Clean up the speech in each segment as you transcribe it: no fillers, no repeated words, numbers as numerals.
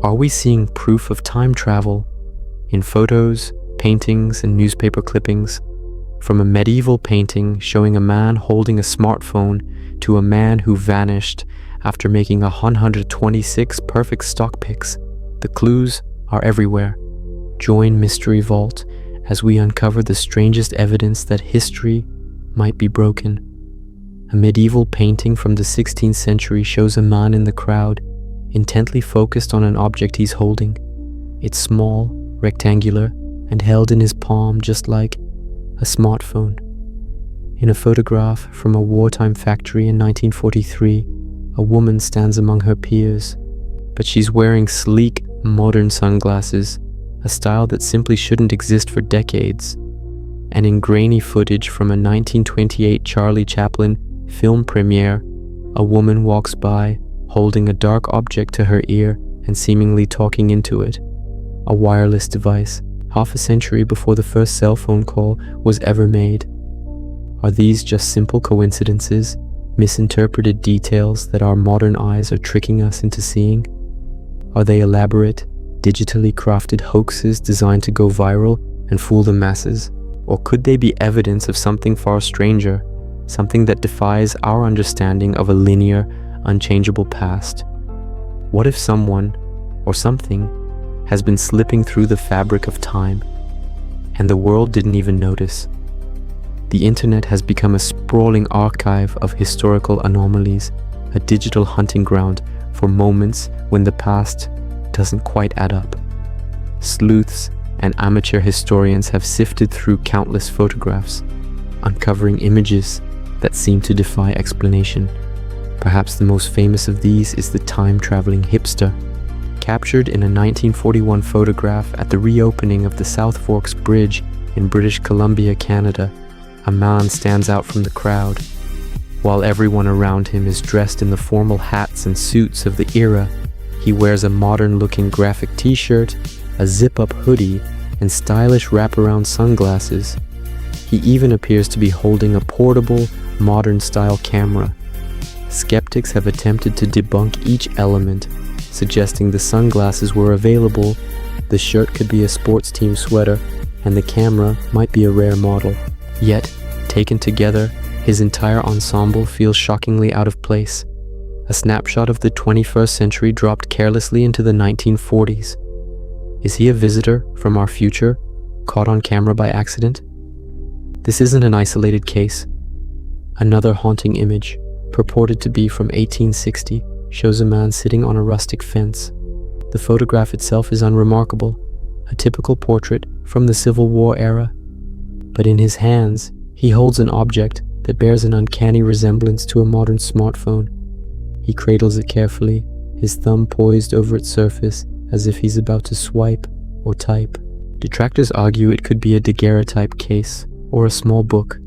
Are we seeing proof of time travel in photos, paintings, and newspaper clippings? From a medieval painting showing a man holding a smartphone to a man who vanished after making 126 perfect stock pics, the clues are everywhere. Join Mystery Vault as we uncover the strangest evidence that history might be broken. A medieval painting from the 16th century shows a man in the crowd, intently focused on an object he's holding. It's small, rectangular, and held in his palm just like a smartphone. In a photograph from a wartime factory in 1943, a woman stands among her peers, but she's wearing sleek, modern sunglasses, a style that simply shouldn't exist for decades. And in grainy footage from a 1928 Charlie Chaplin film premiere, a woman walks by, holding a dark object to her ear and seemingly talking into it. A wireless device, half a century before the first cell phone call was ever made. Are these just simple coincidences, misinterpreted details that our modern eyes are tricking us into seeing? Are they elaborate, digitally crafted hoaxes designed to go viral and fool the masses? Or could they be evidence of something far stranger, something that defies our understanding of a linear, unchangeable past? What if someone, or something, has been slipping through the fabric of time, and the world didn't even notice? The internet has become a sprawling archive of historical anomalies, a digital hunting ground for moments when the past doesn't quite add up. Sleuths and amateur historians have sifted through countless photographs, uncovering images that seem to defy explanation. Perhaps the most famous of these is the time-traveling hipster. Captured in a 1941 photograph at the reopening of the South Forks Bridge in British Columbia, Canada, a man stands out from the crowd. While everyone around him is dressed in the formal hats and suits of the era, he wears a modern-looking graphic t-shirt, a zip-up hoodie, and stylish wraparound sunglasses. He even appears to be holding a portable, modern-style camera. Skeptics have attempted to debunk each element, suggesting the sunglasses were available, the shirt could be a sports team sweater, and the camera might be a rare model. Yet, taken together, his entire ensemble feels shockingly out of place. A snapshot of the 21st century dropped carelessly into the 1940s. Is he a visitor from our future, caught on camera by accident? This isn't an isolated case. Another haunting image, purported to be from 1860, shows a man sitting on a rustic fence. The photograph itself is unremarkable, a typical portrait from the Civil War era. But in his hands, he holds an object that bears an uncanny resemblance to a modern smartphone. He cradles it carefully, his thumb poised over its surface as if he's about to swipe or type. Detractors argue it could be a daguerreotype case or a small book,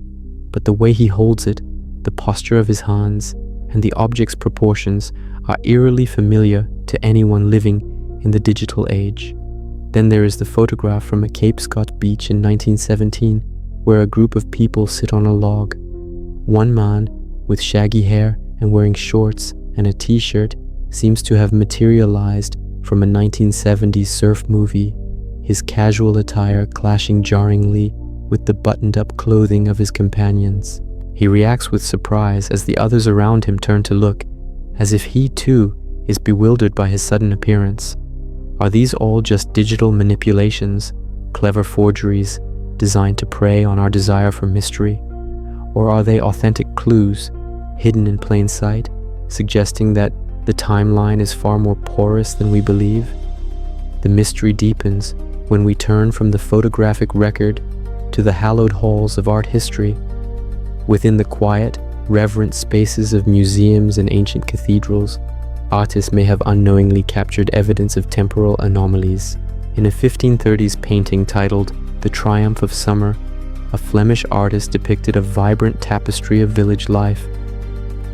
but the way he holds it, the posture of his hands, and the object's proportions are eerily familiar to anyone living in the digital age. Then there is the photograph from a Cape Scott beach in 1917, where a group of people sit on a log. One man, with shaggy hair and wearing shorts and a t-shirt, seems to have materialized from a 1970s surf movie, his casual attire clashing jarringly with the buttoned-up clothing of his companions. He reacts with surprise as the others around him turn to look, as if he too is bewildered by his sudden appearance. Are these all just digital manipulations, clever forgeries designed to prey on our desire for mystery? Or are they authentic clues, hidden in plain sight, suggesting that the timeline is far more porous than we believe? The mystery deepens when we turn from the photographic record to the hallowed halls of art history. Within the quiet, reverent spaces of museums and ancient cathedrals, artists may have unknowingly captured evidence of temporal anomalies. In a 1530s painting titled "The Triumph of Summer," a Flemish artist depicted a vibrant tapestry of village life.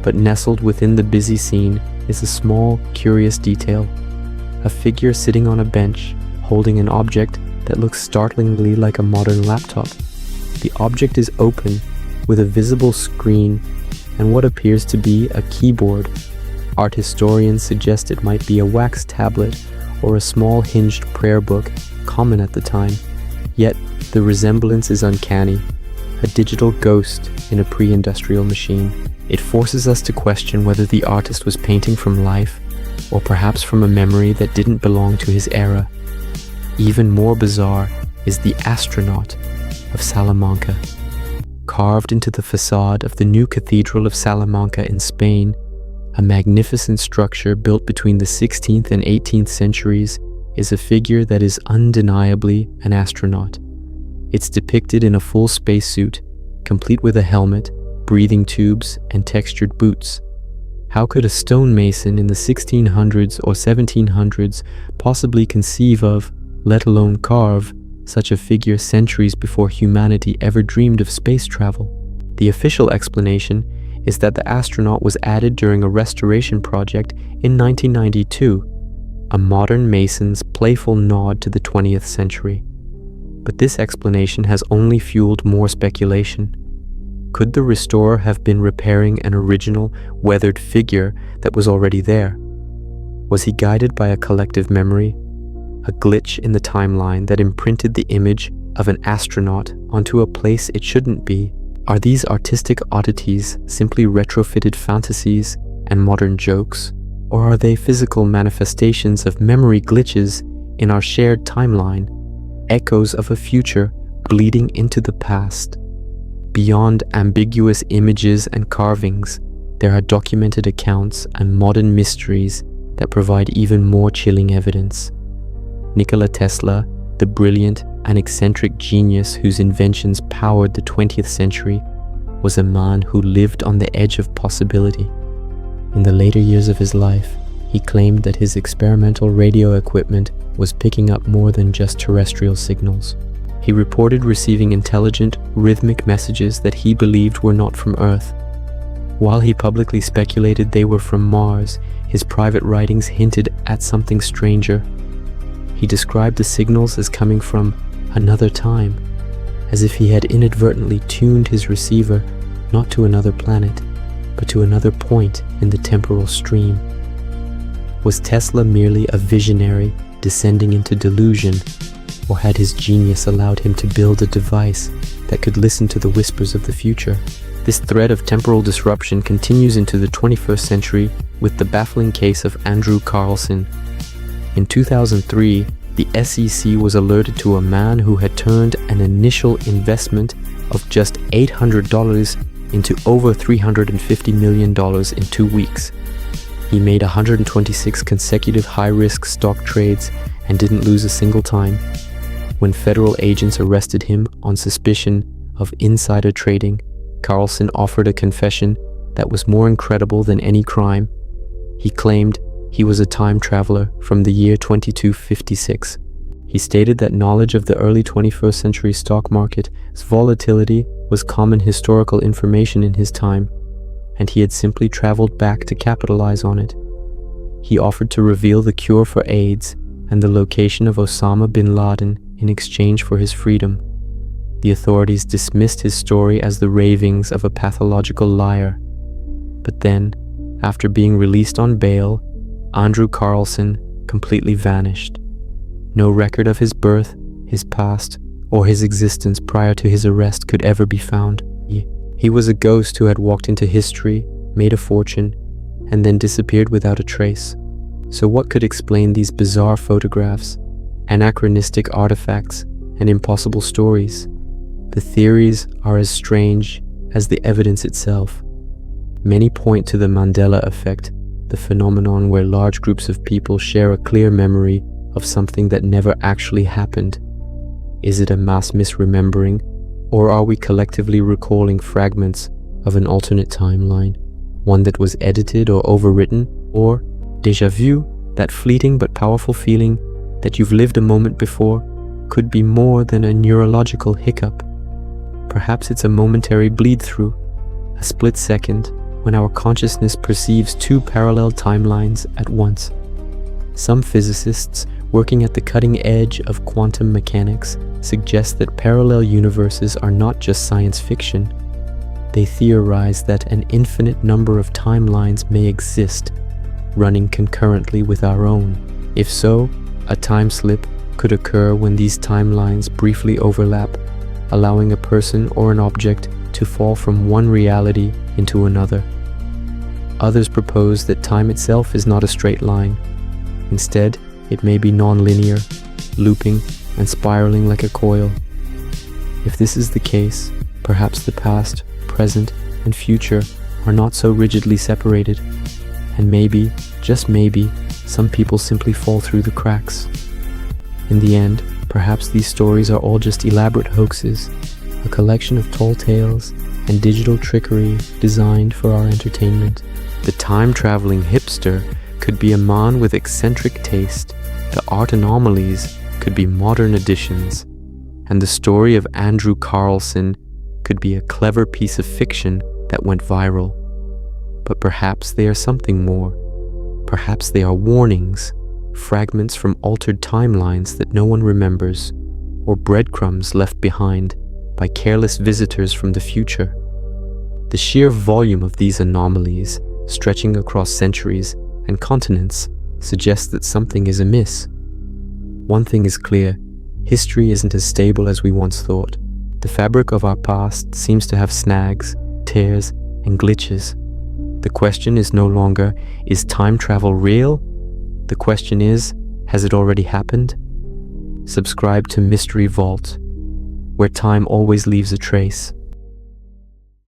But nestled within the busy scene is a small, curious detail. A figure sitting on a bench, holding an object that looks startlingly like a modern laptop. The object is open, with a visible screen and what appears to be a keyboard. Art historians suggest it might be a wax tablet or a small hinged prayer book, common at the time. Yet, the resemblance is uncanny, a digital ghost in a pre-industrial machine. It forces us to question whether the artist was painting from life, or perhaps from a memory that didn't belong to his era. Even more bizarre is the astronaut of Salamanca. Carved into the facade of the new Cathedral of Salamanca in Spain, a magnificent structure built between the 16th and 18th centuries, is a figure that is undeniably an astronaut. It's depicted in a full spacesuit, complete with a helmet, breathing tubes, and textured boots. How could a stonemason in the 1600s or 1700s possibly conceive of, let alone carve, such a figure centuries before humanity ever dreamed of space travel? The official explanation is that the astronaut was added during a restoration project in 1992, a modern mason's playful nod to the 20th century. But this explanation has only fueled more speculation. Could the restorer have been repairing an original, weathered figure that was already there? Was he guided by a collective memory, a glitch in the timeline that imprinted the image of an astronaut onto a place it shouldn't be? Are these artistic oddities simply retrofitted fantasies and modern jokes, or are they physical manifestations of memory glitches in our shared timeline, echoes of a future bleeding into the past? Beyond ambiguous images and carvings, there are documented accounts and modern mysteries that provide even more chilling evidence. Nikola Tesla, the brilliant and eccentric genius whose inventions powered the 20th century, was a man who lived on the edge of possibility. In the later years of his life, he claimed that his experimental radio equipment was picking up more than just terrestrial signals. He reported receiving intelligent, rhythmic messages that he believed were not from Earth. While he publicly speculated they were from Mars, his private writings hinted at something stranger. He described the signals as coming from another time, as if he had inadvertently tuned his receiver not to another planet, but to another point in the temporal stream. Was Tesla merely a visionary descending into delusion, or had his genius allowed him to build a device that could listen to the whispers of the future? This thread of temporal disruption continues into the 21st century with the baffling case of Andrew Carlson. In 2003, the SEC was alerted to a man who had turned an initial investment of just $800 into over $350 million in 2 weeks. He made 126 consecutive high-risk stock trades and didn't lose a single time. When federal agents arrested him on suspicion of insider trading, Carlson offered a confession that was more incredible than any crime. He claimed he was a time traveler from the year 2256. He stated that knowledge of the early 21st century stock market's volatility was common historical information in his time, and he had simply traveled back to capitalize on it. He offered to reveal the cure for AIDS and the location of Osama bin Laden in exchange for his freedom. The authorities dismissed his story as the ravings of a pathological liar. But then, after being released on bail, Andrew Carlson completely vanished. No record of his birth, his past, or his existence prior to his arrest could ever be found. He was a ghost who had walked into history, made a fortune, and then disappeared without a trace. So what could explain these bizarre photographs, anachronistic artifacts, and impossible stories? The theories are as strange as the evidence itself. Many point to the Mandela effect, the phenomenon where large groups of people share a clear memory of something that never actually happened. Is it a mass misremembering, or are we collectively recalling fragments of an alternate timeline, one that was edited or overwritten, or déjà vu, that fleeting but powerful feeling that you've lived a moment before, could be more than a neurological hiccup. Perhaps it's a momentary bleed-through, a split second when our consciousness perceives two parallel timelines at once. Some physicists working at the cutting edge of quantum mechanics suggest that parallel universes are not just science fiction. They theorize that an infinite number of timelines may exist, running concurrently with our own. If so, A time slip could occur when these timelines briefly overlap, allowing a person or an object to fall from one reality into another. Others propose that time itself is not a straight line. Instead, it may be non-linear, looping and spiraling like a coil. If this is the case, perhaps the past, present, and future are not so rigidly separated, and maybe, just maybe, some people simply fall through the cracks. In the end, perhaps these stories are all just elaborate hoaxes, a collection of tall tales and digital trickery designed for our entertainment. The time-traveling hipster could be a man with eccentric taste, the art anomalies could be modern additions, and the story of Andrew Carlson could be a clever piece of fiction that went viral. But perhaps they are something more. Perhaps they are warnings, fragments from altered timelines that no one remembers, or breadcrumbs left behind by careless visitors from the future. The sheer volume of these anomalies, stretching across centuries and continents, suggests that something is amiss. One thing is clear: history isn't as stable as we once thought. The fabric of our past seems to have snags, tears, and glitches. The question is no longer, is time travel real? The question is, has it already happened? Subscribe to Mystery Vault, where time always leaves a trace.